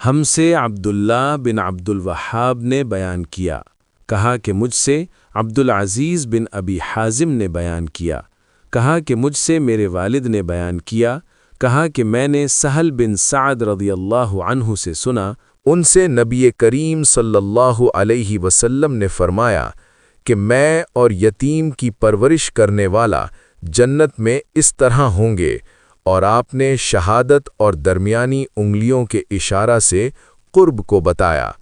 हमसे अब्दुल्ला बिन अब्दुल वहाब ने बयान किया, कहा कि मुझसे अब्दुल अज़ीज़ बिन अबी हाजिम ने बयान किया, कहा कि मुझसे मेरे वालिद ने बयान किया, कहा कि मैंने सहल बिन साद रज़ियल्लाहु अन्हु से सुना, उनसे नबी करीम सल्लल्लाहु अलैहि वसल्लम ने फरमाया कि मैं और यतीम की परवरिश करने वाला जन्नत में इस तरह होंगे, और आपने शहादत और दरमियानी उंगलियों के इशारा से कुर्ब को बताया।